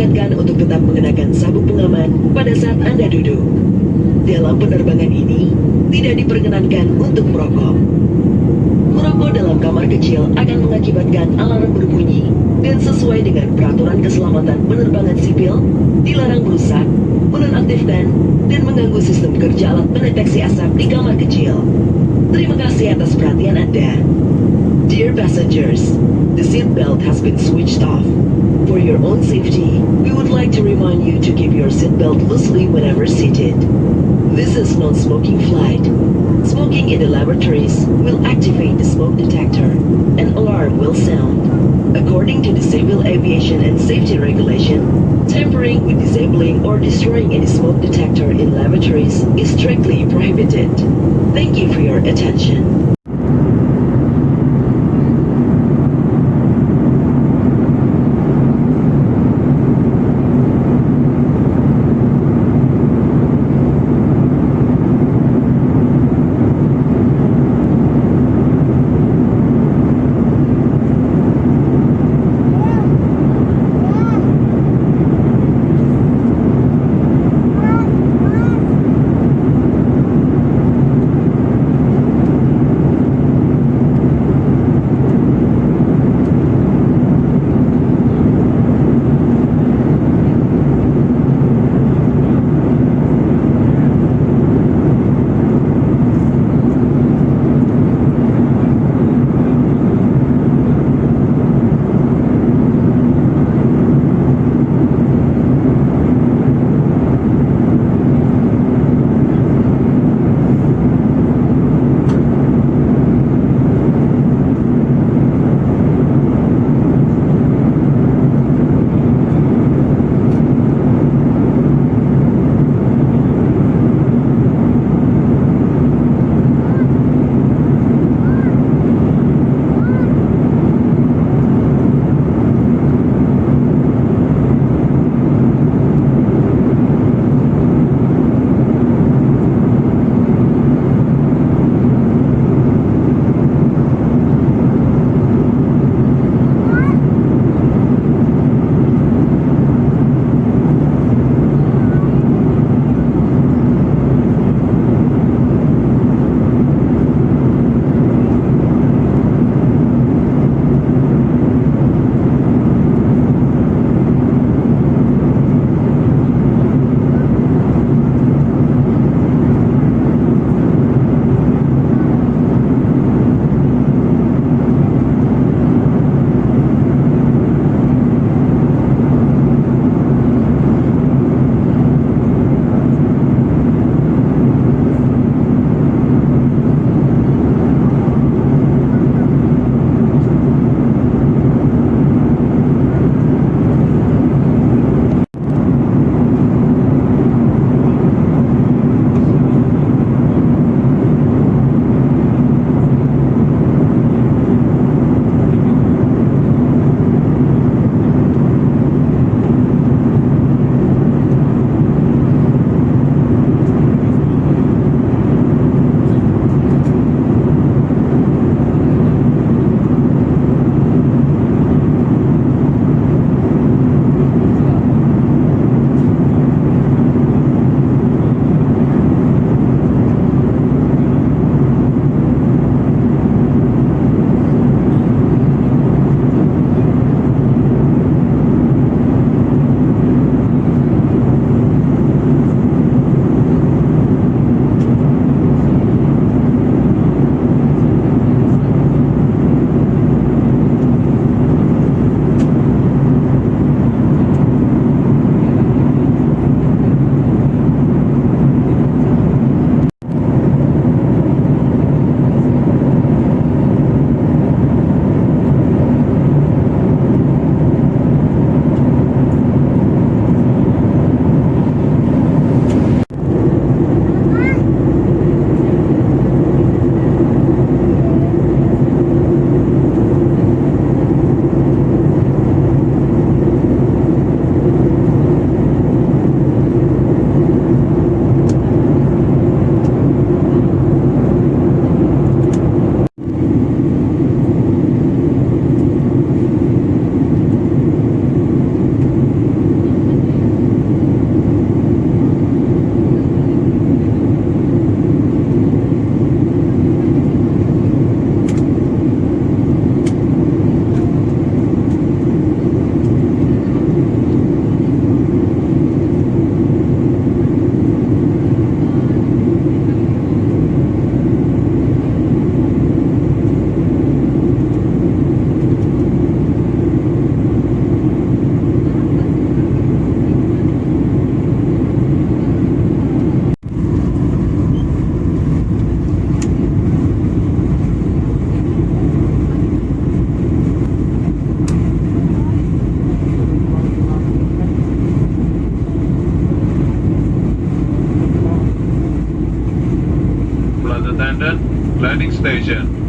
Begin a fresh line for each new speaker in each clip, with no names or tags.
diingatkan untuk tetap mengenakan sabuk pengaman pada saat Anda duduk. Dalam penerbangan ini, tidak diperkenankan untuk merokok. Merokok dalam kamar kecil akan mengakibatkan alarm berbunyi, dan sesuai dengan peraturan keselamatan penerbangan sipil, dilarang merusak, menonaktifkan, dan mengganggu sistem kerja alat pendeteksi asap di kamar kecil. Terima kasih atas perhatian Anda. Dear passengers, the seat belt has been switched off. For your own safety, we would like to remind you to keep your seat belt loosely whenever seated. This is non-smoking flight. Smoking in the laboratories will activate the smoke detector. An alarm will sound. According to the Civil Aviation and Safety Regulation, tampering with disabling or destroying any smoke detector in lavatories is strictly prohibited. Thank you for your attention.
Charging station.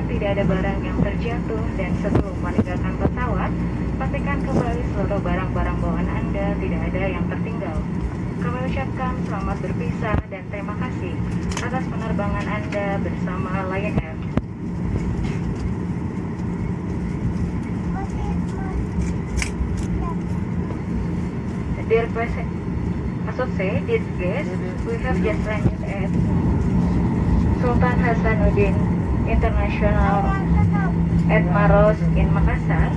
tidak ada barang yang terjatuh, dan sebelum meninggalkan pesawat, pastikan kembali seluruh barang-barang bawaan Anda tidak ada yang tertinggal. Kami ucapkan selamat berpisah dan terima kasih atas penerbangan Anda bersama Lion Air. Dear associated guests, we have just landed at Sultan Hasanuddin International at Maros in Makassar.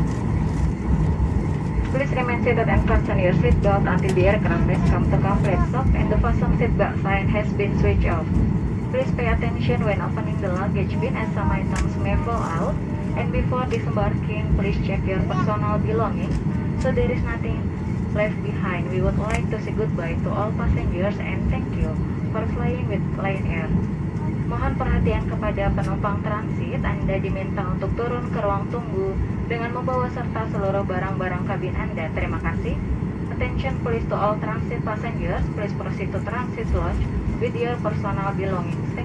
Please remain seated and fasten your seatbelt until the aircraft has come to complete stop and the fasten seatbelt sign has been switched off. Please pay attention when opening the luggage bin as some items may fall out. And before disembarking, please check your personal belongings so there is nothing left behind. We would like to say goodbye to all passengers and thank you for flying with Lion Air. Mohon perhatian kepada penumpang transit. Anda diminta untuk turun ke ruang tunggu dengan membawa serta seluruh barang-barang kabin Anda. Terima kasih. Attention please to all transit passengers. Please proceed to transit lodge with your personal belongings.